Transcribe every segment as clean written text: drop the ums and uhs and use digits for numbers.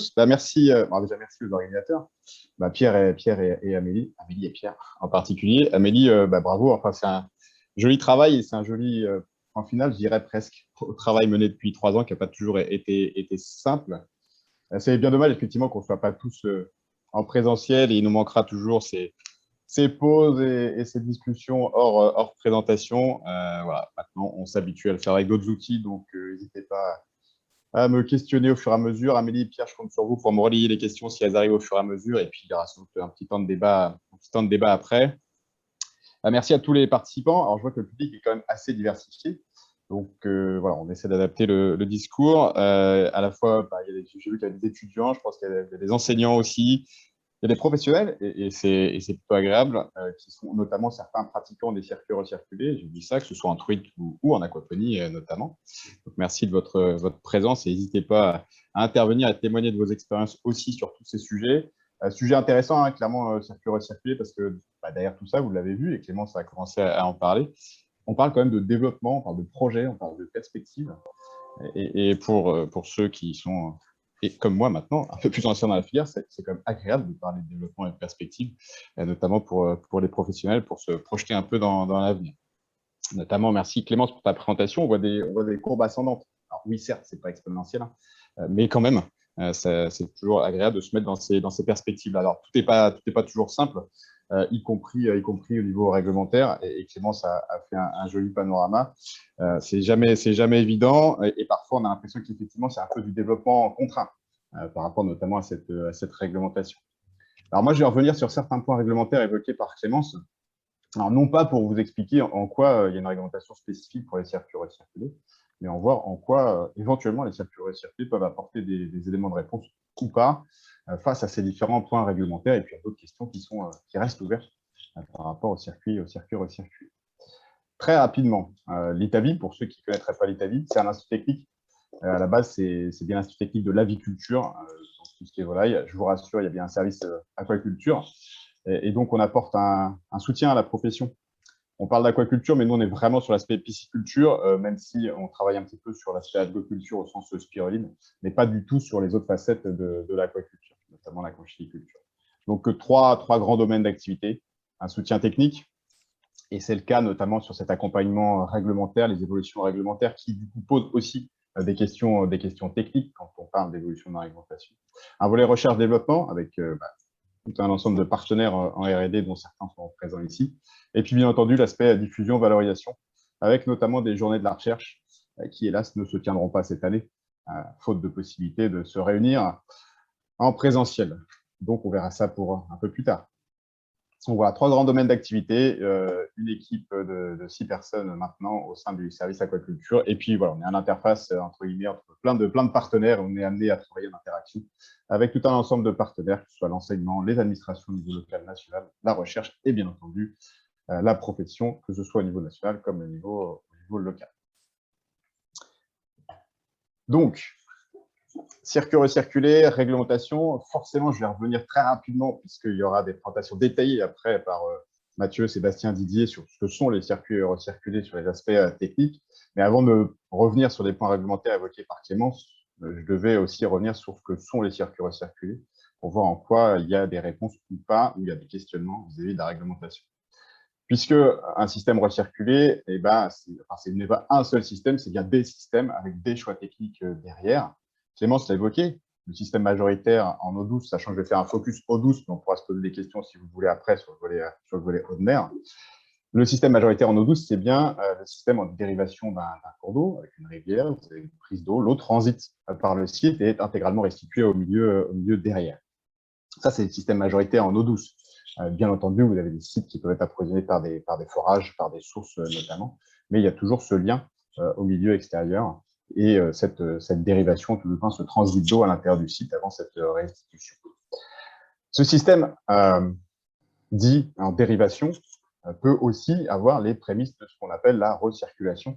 Merci, déjà merci aux organisateurs, Pierre et Amélie, Amélie et Pierre en particulier. Amélie, bravo, enfin, c'est un joli travail et c'est un joli point final, je dirais presque, au travail mené depuis 3 ans qui n'a pas toujours été simple. C'est bien dommage, effectivement, qu'on ne soit pas tous en présentiel et il nous manquera toujours ces pauses et ces discussions hors présentation. Voilà, maintenant, on s'habitue à le faire avec d'autres outils, donc n'hésitez pas à me questionner au fur et à mesure. Amélie et Pierre, je compte sur vous pour me relayer les questions si elles arrivent au fur et à mesure. Et puis, il y aura sans doute un petit temps de débat après. Merci à tous les participants. Alors, je vois que le public est quand même assez diversifié. Donc, voilà, on essaie d'adapter le discours. À la fois, j'ai vu qu'il y a des étudiants, je pense qu'il y a des enseignants aussi. Il y a des professionnels, et c'est plutôt agréable, qui sont notamment certains pratiquants des circuits recirculés. J'ai dit ça, que ce soit en truite ou en aquaponie notamment. Donc, merci de votre présence et n'hésitez pas à intervenir et à témoigner de vos expériences aussi sur tous ces sujets. Sujet intéressant, hein, clairement, circuit recirculé, parce que derrière tout ça, vous l'avez vu, et Clémence a commencé à en parler. On parle quand même de développement, on parle de projet, on parle de perspective. Et pour ceux qui sont et comme moi maintenant, un peu plus ancien dans la filière, c'est quand même agréable de parler de développement et de perspective, notamment pour les professionnels, pour se projeter un peu dans l'avenir. Notamment, merci Clémence pour ta présentation, on voit des courbes ascendantes. Alors oui, certes, ce n'est pas exponentiel, hein, mais quand même, c'est toujours agréable de se mettre dans ces perspectives. Alors, tout n'est pas toujours simple, y compris au niveau réglementaire, et Clémence a fait un joli panorama. C'est jamais évident, et parfois on a l'impression qu'effectivement c'est un peu du développement contraint par rapport notamment à cette réglementation. Alors moi, je vais revenir sur certains points réglementaires évoqués par Clémence. Alors non pas pour vous expliquer en quoi il y a une réglementation spécifique pour les circuits recirculés, mais en voir en quoi éventuellement les circuits recirculés peuvent apporter des éléments de réponse ou pas face à ces différents points réglementaires, et puis à d'autres questions qui restent ouvertes par rapport aux circuits recirculés. Très rapidement, l'ITAVI, pour ceux qui ne connaîtraient pas l'ITAVI, c'est un institut technique. À la base, c'est bien l'institut technique de l'aviculture, dans tout ce qui est volaille. Je vous rassure, il y a bien un service aquaculture. Et donc, on apporte un soutien à la profession. On parle d'aquaculture, mais nous, on est vraiment sur l'aspect pisciculture, même si on travaille un petit peu sur l'aspect algoculture au sens spiruline, mais pas du tout sur les autres facettes de l'aquaculture, notamment la conchyliculture. Donc, trois grands domaines d'activité. Un soutien technique, et c'est le cas notamment sur cet accompagnement réglementaire, les évolutions réglementaires qui du coup posent aussi des questions techniques quand on parle d'évolution de la réglementation. Un volet recherche-développement avec tout un ensemble de partenaires en R&D dont certains sont présents ici. Et puis bien entendu l'aspect diffusion-valorisation avec notamment des journées de la recherche qui hélas ne se tiendront pas cette année, faute de possibilité de se réunir en présentiel. Donc on verra ça pour un peu plus tard. Donc voilà, 3 grands domaines d'activité, une équipe de 6 personnes maintenant au sein du service aquaculture. Et puis voilà, on est à l'interface entre guillemets entre plein de partenaires. On est amené à travailler en interaction avec tout un ensemble de partenaires, que ce soit l'enseignement, les administrations au niveau local, national, la recherche et bien entendu la profession, que ce soit au niveau national comme au niveau local. Donc, circuit recirculé, réglementation, forcément, je vais revenir très rapidement puisqu'il y aura des présentations détaillées après par Mathieu, Sébastien, Didier sur ce que sont les circuits recirculés, sur les aspects techniques. Mais avant de revenir sur des points réglementaires évoqués par Clémence, je devais aussi revenir sur ce que sont les circuits recirculés pour voir en quoi il y a des réponses ou pas, ou il y a des questionnements vis-à-vis de la réglementation. Puisque un système recirculé, ce n'est pas un seul système, c'est bien des systèmes avec des choix techniques derrière. Clémence l'a évoqué, le système majoritaire en eau douce, sachant que je vais faire un focus eau douce, mais on pourra se poser des questions si vous voulez après sur le volet eau de mer. Le système majoritaire en eau douce, c'est bien le système en dérivation d'un cours d'eau, avec une rivière, vous avez une prise d'eau, l'eau transite par le site et est intégralement restituée au milieu derrière. Ça, c'est le système majoritaire en eau douce. Bien entendu, vous avez des sites qui peuvent être approvisionnés par des forages, par des sources notamment, mais il y a toujours ce lien au milieu extérieur et cette dérivation, tout le temps, ce transit d'eau à l'intérieur du site avant cette restitution. Ce système dit en dérivation peut aussi avoir les prémices de ce qu'on appelle la recirculation,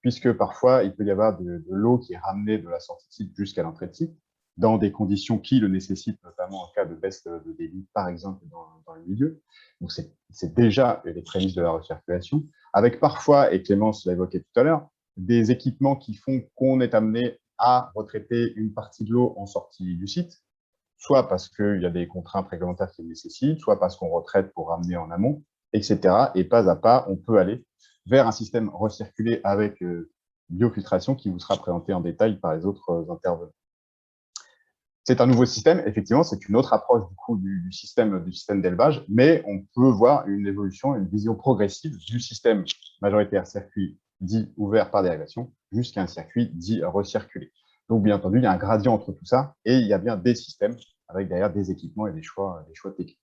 puisque parfois, il peut y avoir de l'eau qui est ramenée de la sortie de site jusqu'à l'entrée de site, dans des conditions qui le nécessitent, notamment en cas de baisse de débit, par exemple, dans le milieu. Donc, c'est déjà les prémices de la recirculation, avec parfois, et Clémence l'a évoqué tout à l'heure, des équipements qui font qu'on est amené à retraiter une partie de l'eau en sortie du site, soit parce qu'il y a des contraintes réglementaires qui le nécessitent, soit parce qu'on retraite pour ramener en amont, etc. Et pas à pas, on peut aller vers un système recirculé avec biofiltration qui vous sera présenté en détail par les autres intervenants. C'est un nouveau système, effectivement, c'est une autre approche du coup du système d'élevage, mais on peut voir une évolution, une vision progressive du système majoritaire circuit dit ouvert par dérivation jusqu'à un circuit dit recirculé. Donc, bien entendu, il y a un gradient entre tout ça et il y a bien des systèmes avec derrière des équipements et des choix techniques.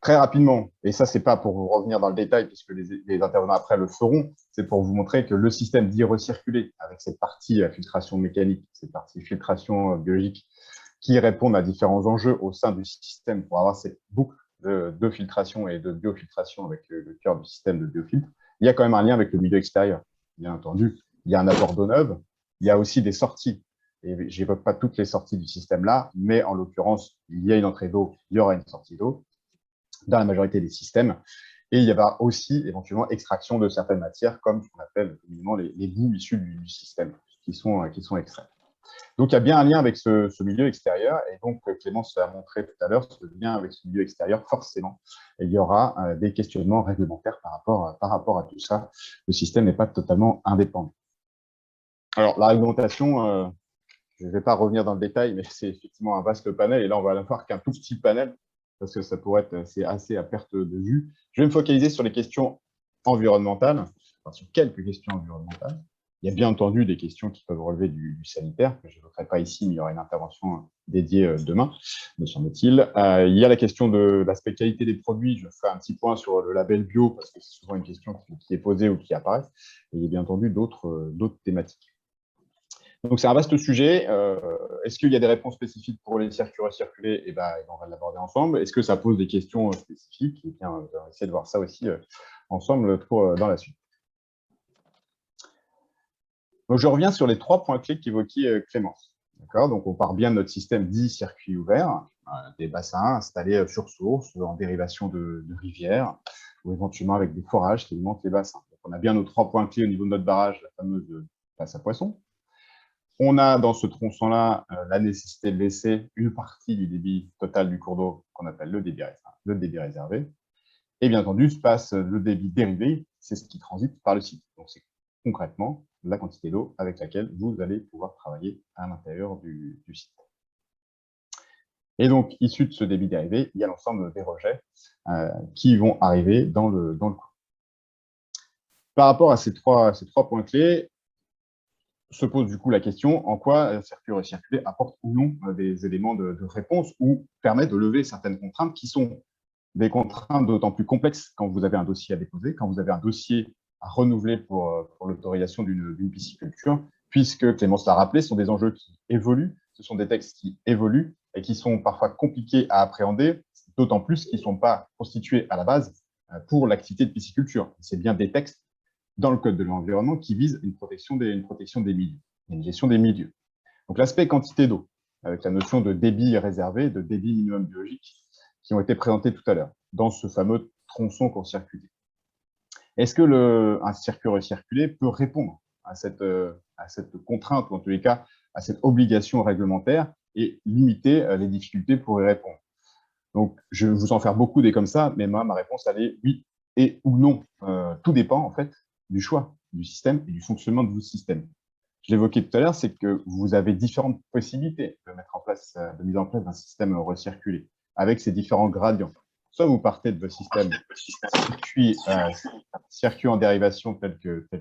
Très rapidement, et ça, c'est pas pour vous revenir dans le détail, puisque les intervenants après le feront, c'est pour vous montrer que le système dit recirculé, avec cette partie filtration mécanique, cette partie filtration biologique, qui répondent à différents enjeux au sein du système pour avoir cette boucle de filtration et de biofiltration avec le cœur du système de biofiltre, il y a quand même un lien avec le milieu extérieur. Bien entendu, il y a un apport d'eau neuve, il y a aussi des sorties. Et je n'évoque pas toutes les sorties du système-là, mais en l'occurrence, il y a une entrée d'eau, il y aura une sortie d'eau dans la majorité des systèmes. Et il y aura aussi éventuellement extraction de certaines matières, comme ce qu'on appelle communément les bouts issus du système, qui sont extraits. Donc, il y a bien un lien avec ce milieu extérieur. Et donc, Clémence a montré tout à l'heure ce lien avec ce milieu extérieur, forcément. Et il y aura des questionnements réglementaires par rapport à tout ça. Le système n'est pas totalement indépendant. Alors, la réglementation, je ne vais pas revenir dans le détail, mais c'est effectivement un vaste panel. Et là, on va avoir qu'un tout petit panel, parce que ça pourrait être assez à perte de vue. Je vais me focaliser sur les questions environnementales, enfin, sur quelques questions environnementales. Il y a bien entendu des questions qui peuvent relever du sanitaire, que je n'évoquerai pas ici, mais il y aura une intervention dédiée demain, me semble-t-il. Il y a la question de l'aspect qualité des produits. Je ferai un petit point sur le label bio, parce que c'est souvent une question qui est posée ou qui apparaît. Et il y a bien entendu d'autres thématiques. Donc, c'est un vaste sujet. Est-ce qu'il y a des réponses spécifiques pour les circuits recirculés? Eh ben, on va l'aborder ensemble. Est-ce que ça pose des questions spécifiques? Eh bien, on va essayer de voir ça aussi ensemble dans la suite. Donc, je reviens sur les 3 points clés qu'évoquait Clémence. Donc, on part bien de notre système dit circuit ouvert, des bassins installés sur source, en dérivation de rivières, ou éventuellement avec des forages qui alimentent les bassins. Donc, on a bien nos 3 points clés au niveau de notre barrage, la fameuse passe à poissons. On a dans ce tronçon-là la nécessité de laisser une partie du débit total du cours d'eau qu'on appelle le débit réservé. Et bien entendu, se passe le débit dérivé, c'est ce qui transite par le site. Donc, c'est concrètement la quantité d'eau avec laquelle vous allez pouvoir travailler à l'intérieur du site. Et donc, issu de ce débit dérivé, il y a l'ensemble des rejets qui vont arriver dans le cours. Par rapport à ces trois points clés, se pose du coup la question en quoi circuit recirculé apporte ou non des éléments de réponse ou permet de lever certaines contraintes qui sont des contraintes d'autant plus complexes quand vous avez un dossier à déposer, quand vous avez un dossier à renouveler pour l'autorisation d'une pisciculture, puisque Clémence l'a rappelé, ce sont des enjeux qui évoluent, ce sont des textes qui évoluent et qui sont parfois compliqués à appréhender, d'autant plus qu'ils ne sont pas constitués à la base pour l'activité de pisciculture. C'est bien des textes dans le code de l'environnement qui vise une protection des milieux, une gestion des milieux. Donc l'aspect quantité d'eau, avec la notion de débit réservé, de débit minimum biologique, qui ont été présentés tout à l'heure, dans ce fameux tronçon court-circuité. Est-ce que un circuit recirculé peut répondre à cette contrainte, ou en tous les cas, à cette obligation réglementaire, et limiter les difficultés pour y répondre? Donc, je vais vous en faire beaucoup des comme ça, mais ma réponse, elle est oui et ou non. Tout dépend, en fait, du choix du système et du fonctionnement de votre système. Je l'évoquais tout à l'heure, c'est que vous avez différentes possibilités de mise en place d'un système recirculé, avec ces différents gradients. Soit vous partez de votre système circuit en dérivation tel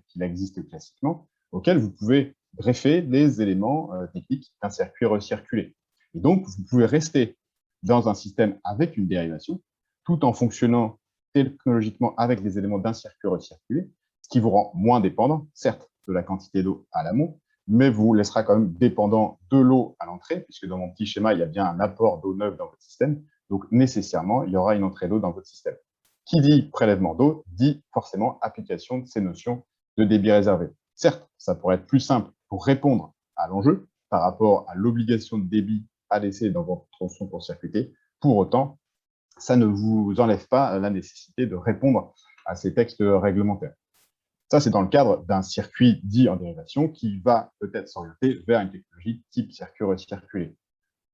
qu'il existe classiquement, auquel vous pouvez greffer des éléments techniques d'un circuit recirculé. Et donc, vous pouvez rester dans un système avec une dérivation, tout en fonctionnant technologiquement avec des éléments d'un circuit recirculé, ce qui vous rend moins dépendant, certes, de la quantité d'eau à l'amont, mais vous laissera quand même dépendant de l'eau à l'entrée, puisque dans mon petit schéma, il y a bien un apport d'eau neuve dans votre système, donc nécessairement, il y aura une entrée d'eau dans votre système. Qui dit prélèvement d'eau, dit forcément application de ces notions de débit réservé. Certes, ça pourrait être plus simple pour répondre à l'enjeu par rapport à l'obligation de débit à laisser dans votre tronçon court-circuité. Pour autant, ça ne vous enlève pas la nécessité de répondre à ces textes réglementaires. Ça, c'est dans le cadre d'un circuit dit en dérivation qui va peut-être s'orienter vers une technologie type circuit recirculé.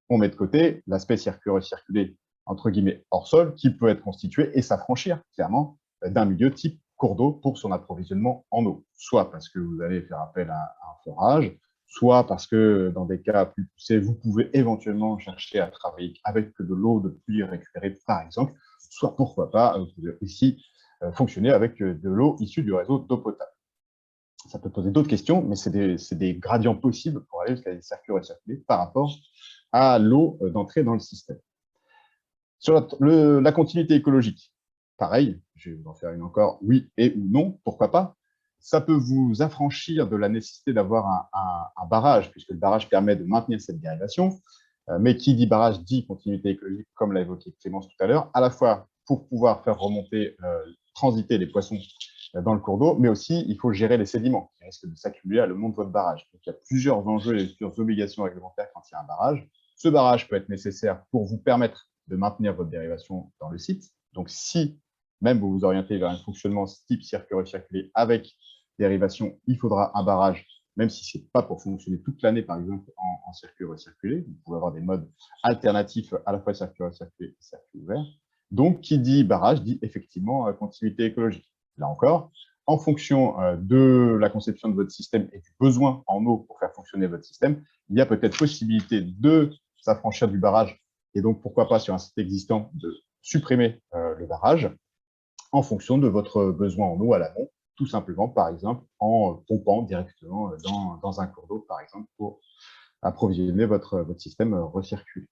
On met de côté l'aspect circuit recirculé, entre guillemets, hors sol, qui peut être constitué et s'affranchir clairement d'un milieu type cours d'eau pour son approvisionnement en eau. Soit parce que vous allez faire appel à un forage, soit parce que dans des cas plus poussés, vous pouvez éventuellement chercher à travailler avec de l'eau de pluie récupérée, par exemple, soit pourquoi pas, vous pouvez aussi fonctionner avec de l'eau issue du réseau d'eau potable. Ça peut poser d'autres questions, mais c'est des gradients possibles pour aller jusqu'à des circuits recirculés par rapport à l'eau d'entrée dans le système. Sur la continuité écologique, pareil, je vais vous en faire une encore, oui et ou non, pourquoi pas. Ça peut vous affranchir de la nécessité d'avoir un barrage, puisque le barrage permet de maintenir cette dérivation. Mais qui dit barrage dit continuité écologique, comme l'a évoqué Clémence tout à l'heure, à la fois pour pouvoir faire remonter, transiter les poissons dans le cours d'eau, mais aussi il faut gérer les sédiments qui risquent de s'accumuler à le long de votre barrage. Donc il y a plusieurs enjeux et plusieurs obligations réglementaires quand il y a un barrage. Ce barrage peut être nécessaire pour vous permettre de maintenir votre dérivation dans le site. Donc si même vous vous orientez vers un fonctionnement type circuit recirculé avec dérivation, il faudra un barrage, même si ce n'est pas pour fonctionner toute l'année, par exemple, en circuit recirculé. Vous pouvez avoir des modes alternatifs à la fois circuit recirculé et circuit ouvert. Donc, qui dit barrage dit effectivement continuité écologique. Là encore, en fonction de la conception de votre système et du besoin en eau pour faire fonctionner votre système, il y a peut-être possibilité de s'affranchir du barrage et donc, pourquoi pas sur un site existant, de supprimer le barrage en fonction de votre besoin en eau à l'amont, tout simplement, par exemple, en pompant directement dans un cours d'eau, par exemple, pour approvisionner votre système recirculé.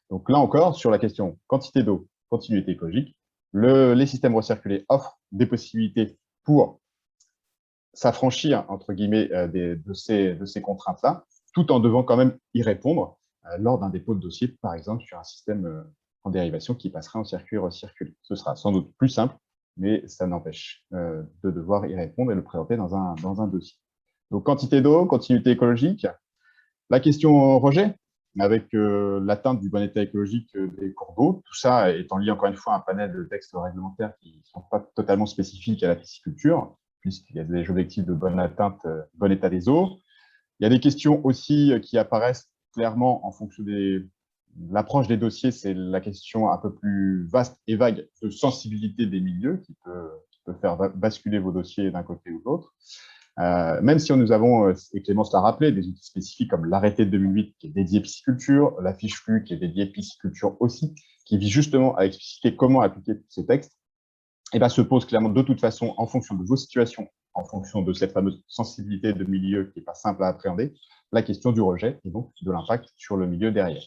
Donc là encore, sur la question quantité d'eau, continuité écologique, les systèmes recirculés offrent des possibilités pour s'affranchir, entre guillemets, de ces contraintes-là, tout en devant quand même y répondre lors d'un dépôt de dossier, par exemple, sur un système en dérivation qui passerait en circuit recirculé. Ce sera sans doute plus simple, mais ça n'empêche de devoir y répondre et le présenter dans un dossier. Donc, quantité d'eau, continuité écologique. La question rejet, avec l'atteinte du bon état écologique des cours d'eau, tout ça étant lié encore une fois à un panel de textes réglementaires qui ne sont pas totalement spécifiques à la pisciculture, puisqu'il y a des objectifs de bonne atteinte, bon état des eaux. Il y a des questions aussi qui apparaissent clairement en fonction de l'approche des dossiers, c'est la question un peu plus vaste et vague de sensibilité des milieux qui peut faire basculer vos dossiers d'un côté ou de l'autre. Même si nous avons, et Clémence l'a rappelé, des outils spécifiques comme l'arrêté de 2008 qui est dédié pisciculture, la fiche flux qui est dédiée pisciculture aussi, qui vise justement à expliquer comment appliquer tous ces textes, et bien se pose clairement de toute façon en fonction de vos situations, en fonction de cette fameuse sensibilité de milieu qui n'est pas simple à appréhender, la question du rejet et donc de l'impact sur le milieu derrière.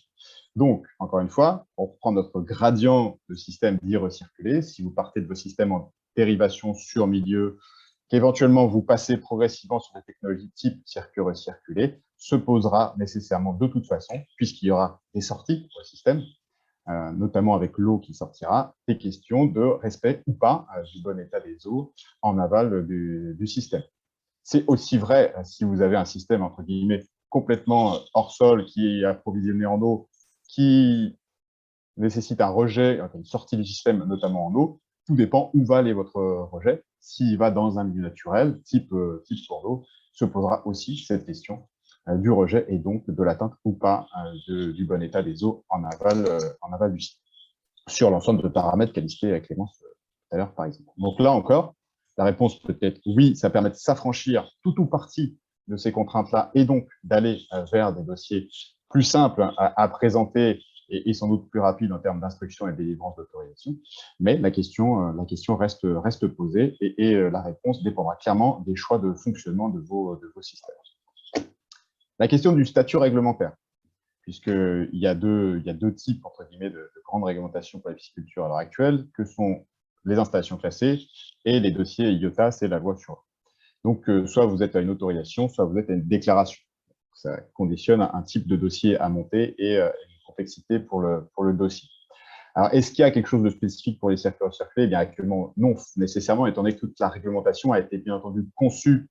Donc, encore une fois, on reprend notre gradient de système dit recirculé. Si vous partez de vos systèmes en dérivation sur milieu, qu'éventuellement vous passez progressivement sur des technologies type circuit recirculé, se posera nécessairement de toute façon, puisqu'il y aura des sorties pour le système, notamment avec l'eau qui sortira, des questions de respect ou pas du bon état des eaux en aval du système. C'est aussi vrai si vous avez un système, entre guillemets, complètement hors sol, qui est approvisionné en eau, qui nécessite un rejet, une sortie du système, notamment en eau. Tout dépend où va aller votre rejet. S'il va dans un milieu naturel, type cours d'eau, se posera aussi cette question du rejet et donc de l'atteinte ou pas du bon état des eaux en aval du site, sur l'ensemble de paramètres qu'a listé Clémence tout à l'heure, par exemple. Donc là encore, la réponse peut être oui, ça permet de s'affranchir tout ou partie de ces contraintes-là et donc d'aller vers des dossiers plus simples à présenter et sans doute plus rapides en termes d'instruction et de délivrance d'autorisation. Mais la question reste posée et la réponse dépendra clairement des choix de fonctionnement de vos systèmes. La question du statut réglementaire, puisqu'il y a deux types, entre guillemets, de grandes réglementations pour la pisciculture à l'heure actuelle, que sont les installations classées et les dossiers IOTA, c'est la loi sur l'eau. Donc, soit vous êtes à une autorisation, soit vous êtes à une déclaration. Ça conditionne un type de dossier à monter et une complexité pour le dossier. Alors, est-ce qu'il y a quelque chose de spécifique pour les circuits recirculés? Eh bien, actuellement, non, nécessairement, étant donné que toute la réglementation a été, bien entendu, conçue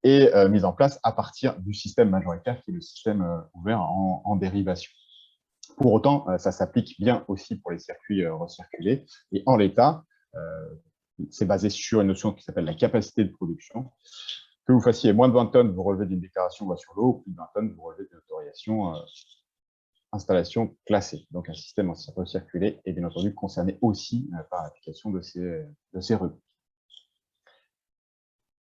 et mise en place à partir du système majoritaire qui est le système ouvert en dérivation. Pour autant, ça s'applique bien aussi pour les circuits recirculés. Et en l'état, c'est basé sur une notion qui s'appelle la capacité de production. Que vous fassiez moins de 20 tonnes, vous relevez d'une déclaration loi sur l'eau, plus de 20 tonnes, vous relevez d'une autorisation installation classée. Donc un système en recirculé est bien entendu concerné aussi par l'application de ces rubriques.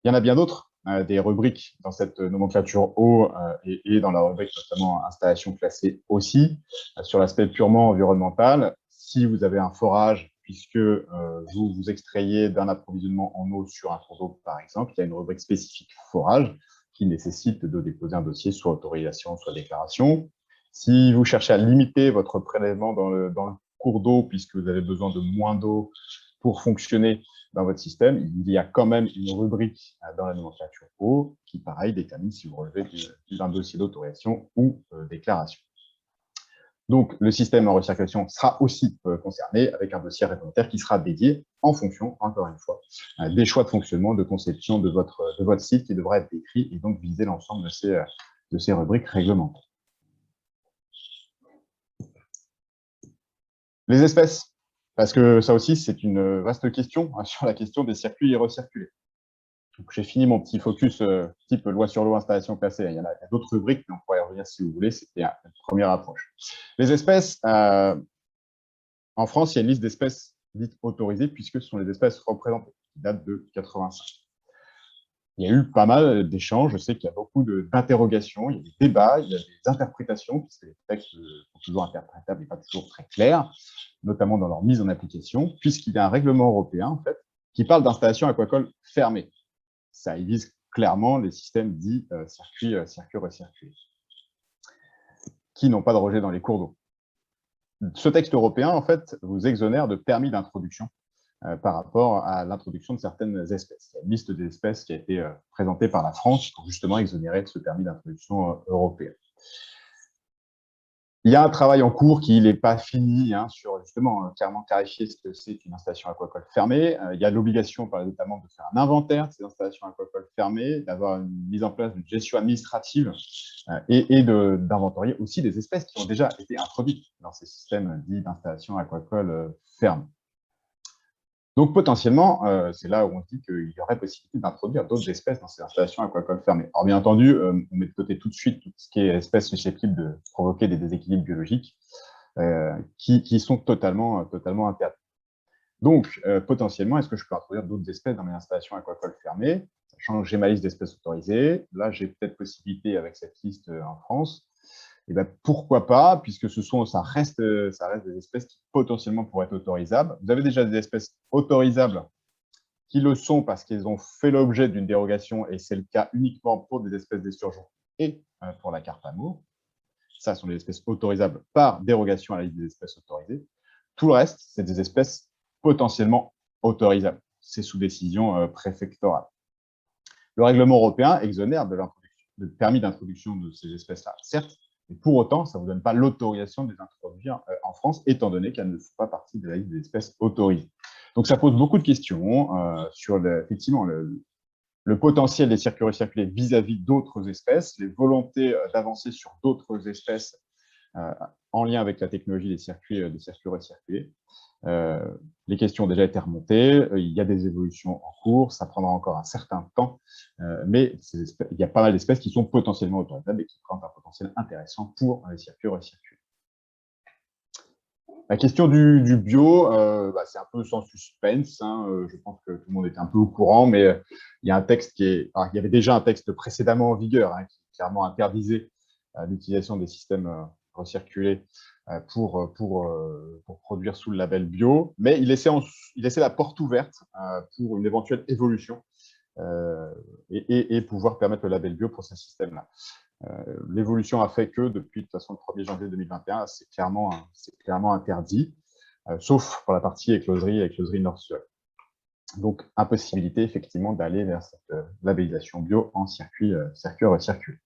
Il y en a bien d'autres, des rubriques dans cette nomenclature eau et dans la rubrique notamment installation classée aussi. Sur l'aspect purement environnemental, si vous avez un forage, puisque vous vous extrayez d'un approvisionnement en eau sur un cours d'eau, par exemple, il y a une rubrique spécifique forage qui nécessite de déposer un dossier soit autorisation, soit déclaration. Si vous cherchez à limiter votre prélèvement dans le cours d'eau, puisque vous avez besoin de moins d'eau pour fonctionner dans votre système, il y a quand même une rubrique dans la nomenclature eau qui, pareil, détermine si vous relevez d'un dossier d'autorisation ou déclaration. Donc, le système en recirculation sera aussi concerné avec un dossier réglementaire qui sera dédié en fonction, encore une fois, des choix de fonctionnement, de conception de votre site qui devra être décrit et donc viser l'ensemble de ces rubriques réglementaires. Les espèces, parce que ça aussi, c'est une vaste question sur la question des circuits recirculés. J'ai fini mon petit focus type loi sur l'eau, installation classée. Il y a d'autres rubriques, mais on pourrait y revenir si vous voulez. C'était une première approche. Les espèces, en France, il y a une liste d'espèces dites autorisées, puisque ce sont les espèces représentées, qui datent de 85. Il y a eu pas mal d'échanges. Je sais qu'il y a beaucoup d'interrogations, il y a des débats, il y a des interprétations, puisque les textes sont toujours interprétables et pas toujours très clairs, notamment dans leur mise en application, puisqu'il y a un règlement européen, en fait, qui parle d'installation aquacole fermée. Ça vise clairement les systèmes dits circuits recirculés, qui n'ont pas de rejet dans les cours d'eau. Ce texte européen, en fait, vous exonère de permis d'introduction par rapport à l'introduction de certaines espèces. Il y a une liste d'espèces qui a été présentée par la France pour justement exonérer de ce permis d'introduction européen. Il y a un travail en cours qui n'est pas fini sur justement clairement clarifier ce que c'est une installation aquacole fermée. Il y a l'obligation, notamment, de faire un inventaire de ces installations aquacoles fermées, d'avoir une mise en place d'une gestion administrative et d'inventorier aussi des espèces qui ont déjà été introduites dans ces systèmes dits d'installation aquacole fermée. Donc, potentiellement, c'est là où on se dit qu'il y aurait possibilité d'introduire d'autres espèces dans ces installations aquacoles fermées. Alors, bien entendu, on met de côté tout de suite tout ce qui est espèces susceptibles de provoquer des déséquilibres biologiques qui sont totalement interdites. Donc, potentiellement, est-ce que je peux introduire d'autres espèces dans mes installations aquacoles fermées, sachant que j'ai ma liste d'espèces autorisées. Là, j'ai peut-être possibilité avec cette liste en France. Et ben, pourquoi pas, puisque ça reste des espèces qui potentiellement pourraient être autorisables. Vous avez déjà des espèces autorisables qui le sont parce qu'elles ont fait l'objet d'une dérogation, et c'est le cas uniquement pour des espèces d'esturgeons et pour la carpe amour. Ça sont des espèces autorisables par dérogation à la liste des espèces autorisées. Tout le reste, c'est des espèces potentiellement autorisables. C'est sous décision préfectorale. Le règlement européen exonère de permis d'introduction de ces espèces-là, certes, mais pour autant, ça ne vous donne pas l'autorisation de les introduire en France, étant donné qu'elles ne font pas partie de la liste des espèces autorisées. Donc, ça pose beaucoup de questions sur effectivement le potentiel des circuits recirculés vis-à-vis d'autres espèces, les volontés d'avancer sur d'autres espèces en lien avec la technologie des circuits recirculés. Les questions ont déjà été remontées, il y a des évolutions en cours, ça prendra encore un certain temps, mais il y a pas mal d'espèces qui sont potentiellement autorisables et qui présentent un potentiel intéressant pour les circuits recirculés. La question du bio, c'est un peu sans suspense. Je pense que tout le monde était un peu au courant, mais il y a un texte il y avait déjà un texte précédemment en vigueur qui clairement interdisait l'utilisation des systèmes recirculés pour produire sous le label bio, mais il laissait la porte ouverte pour une éventuelle évolution et pouvoir permettre le label bio pour ces systèmes-là. L'évolution a fait que depuis de toute façon le 1er janvier 2021, c'est clairement interdit, sauf pour la partie écloserie nord-sud. Donc, impossibilité effectivement d'aller vers cette labellisation bio en circuit recirculé.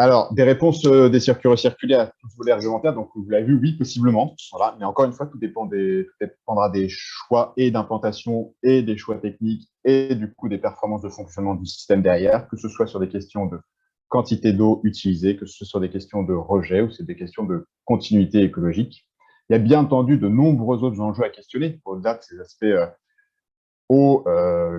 Alors, des réponses des circuits recirculés à tout volet réglementaire, donc vous l'avez vu, oui, possiblement. Voilà. Mais encore une fois, tout dépendra des choix et d'implantation et des choix techniques et du coup des performances de fonctionnement du système derrière, que ce soit sur des questions de quantité d'eau utilisée, que ce soit sur des questions de rejet ou c'est des questions de continuité écologique. Il y a bien entendu de nombreux autres enjeux à questionner, au-delà de ces aspects eau,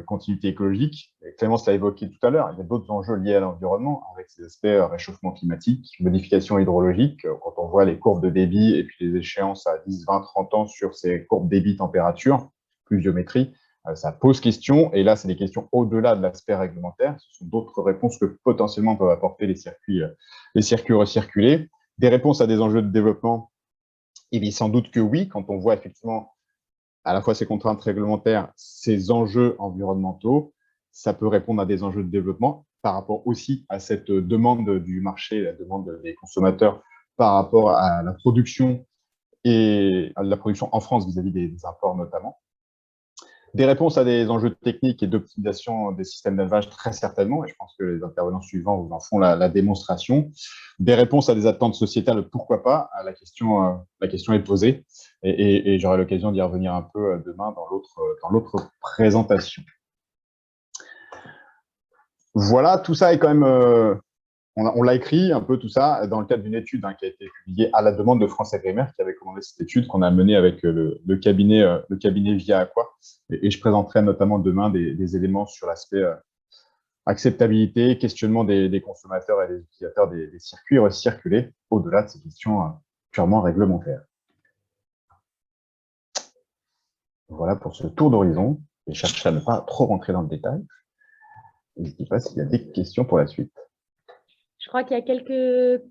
continuité écologique. Et Clémence l'a évoqué tout à l'heure, il y a d'autres enjeux liés à l'environnement, avec ces aspects réchauffement climatique, modification hydrologique. Quand on voit les courbes de débit et puis les échéances à 10, 20, 30 ans sur ces courbes débit-température, pluviométrie, ça pose question. Et là, c'est des questions au-delà de l'aspect réglementaire. Ce sont d'autres réponses que potentiellement peuvent apporter les circuits recirculés. Des réponses à des enjeux de développement, eh bien, sans doute que oui, quand on voit effectivement à la fois ces contraintes réglementaires, ces enjeux environnementaux, ça peut répondre à des enjeux de développement par rapport aussi à cette demande du marché, la demande des consommateurs par rapport à la production et à la production en France vis-à-vis des imports notamment. Des réponses à des enjeux techniques et d'optimisation des systèmes d'élevage, très certainement, et je pense que les intervenants suivants vous en font la démonstration. Des réponses à des attentes sociétales, pourquoi pas, la question est posée, et j'aurai l'occasion d'y revenir un peu demain dans l'autre présentation. Voilà, tout ça est quand même... on l'a écrit un peu tout ça dans le cadre d'une étude qui a été publiée à la demande de France Agrimaire, qui avait commandé cette étude qu'on a menée avec le cabinet Via Aqua. Et je présenterai notamment demain des éléments sur l'aspect acceptabilité, questionnement des consommateurs et des utilisateurs des circuits recirculés, au-delà de ces questions purement réglementaires. Voilà pour ce tour d'horizon. Je chercherai à ne pas trop rentrer dans le détail. N'hésitez pas s'il y a des questions pour la suite. Je crois qu'il y a quelques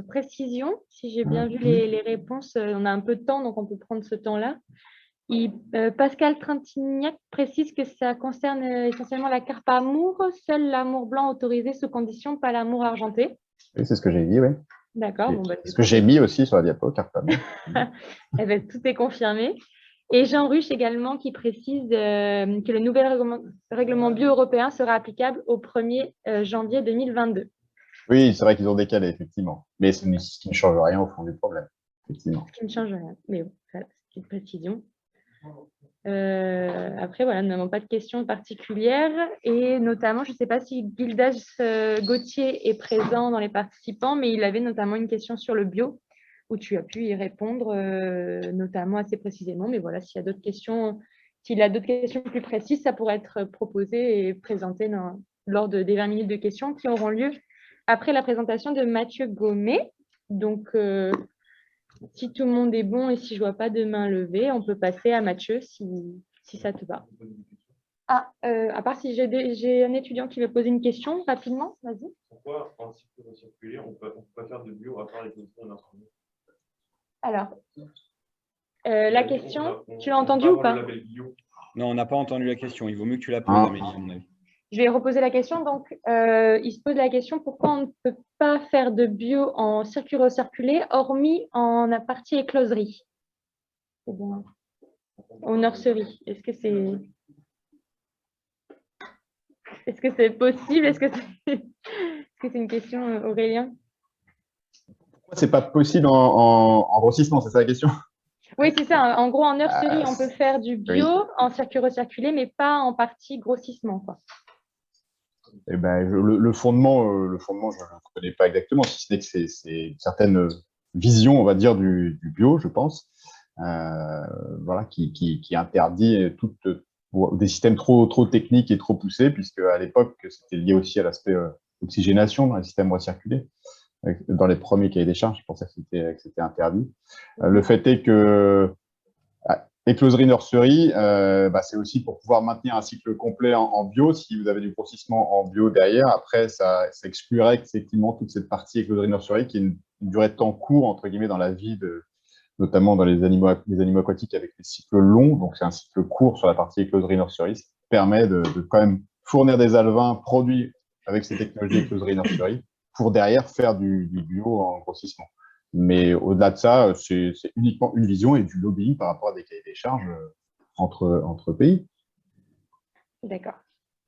précisions. Si j'ai bien vu les réponses, on a un peu de temps, donc on peut prendre ce temps-là. Pascal Trintignac précise que ça concerne essentiellement la carpe amour, seul l'amour blanc autorisé sous condition, pas l'amour argenté. Oui, c'est ce que j'ai dit, oui. D'accord. Bon, c'est ce que j'ai mis aussi sur la diapo, carpe amour. Eh ben, tout est confirmé. Et Jean Ruche également qui précise que le nouvel règlement bio européen sera applicable au 1er janvier 2022. Oui, c'est vrai qu'ils ont décalé, effectivement. Mais ce qui ne change rien au fond du problème, effectivement. Ce qui ne change rien. Mais bon, c'est une précision. Après, voilà, nous n'avons pas de questions particulières. Et notamment, je ne sais pas si Gildas Gauthier est présent dans les participants, mais il avait notamment une question sur le bio, où tu as pu y répondre, notamment assez précisément. Mais voilà, s'il a d'autres questions plus précises, ça pourrait être proposé et présenté lors des 20 minutes de questions qui auront lieu après la présentation de Mathieu Gommet. Donc, si tout le monde est bon et si je ne vois pas de main levée, on peut passer à Mathieu si ça te va. Ah, à part si j'ai un étudiant qui veut poser une question rapidement, vas-y. Pourquoi en circuit recirculé, on peut pas faire de bio à part les conditions d'instrument? Alors, la question, tu l'as entendue ou pas? Non, on n'a pas entendu la question. Il vaut mieux que tu la poses, Amélie, à mon avis. Je vais reposer la question. Donc, il se pose la question pourquoi on ne peut pas faire de bio en circuit recirculé, hormis en partie écloserie? C'est bien. En nurserie. Est-ce que c'est possible? Est-ce que c'est une question, Aurélien? Pourquoi c'est pas possible en grossissement, c'est ça la question? Oui, c'est ça. En gros, en nurserie, on peut faire du bio en circuit recirculé, mais pas en partie grossissement, quoi. Eh ben, le fondement, je ne connais pas exactement, si ce n'est que c'est une certaine vision, on va dire, du bio, je pense, voilà, qui interdit des systèmes trop techniques et trop poussés, puisque à l'époque, c'était lié aussi à l'aspect oxygénation dans les systèmes recirculés, dans les premiers cahiers des charges, c'est pour ça que c'était interdit. Le fait est que écloserie nurserie, c'est aussi pour pouvoir maintenir un cycle complet en bio. Si vous avez du grossissement en bio derrière, après, ça exclurait effectivement toute cette partie écloserie nurserie qui est une durée de temps court, entre guillemets, dans la vie, notamment dans les animaux aquatiques avec des cycles longs. Donc, c'est un cycle court sur la partie écloserie nurserie, ce qui permet de quand même fournir des alevins produits avec ces technologies écloserie nurserie pour derrière faire du bio en grossissement. Mais au-delà de ça, c'est uniquement une vision et du lobbying par rapport à des cahiers des charges entre pays. D'accord.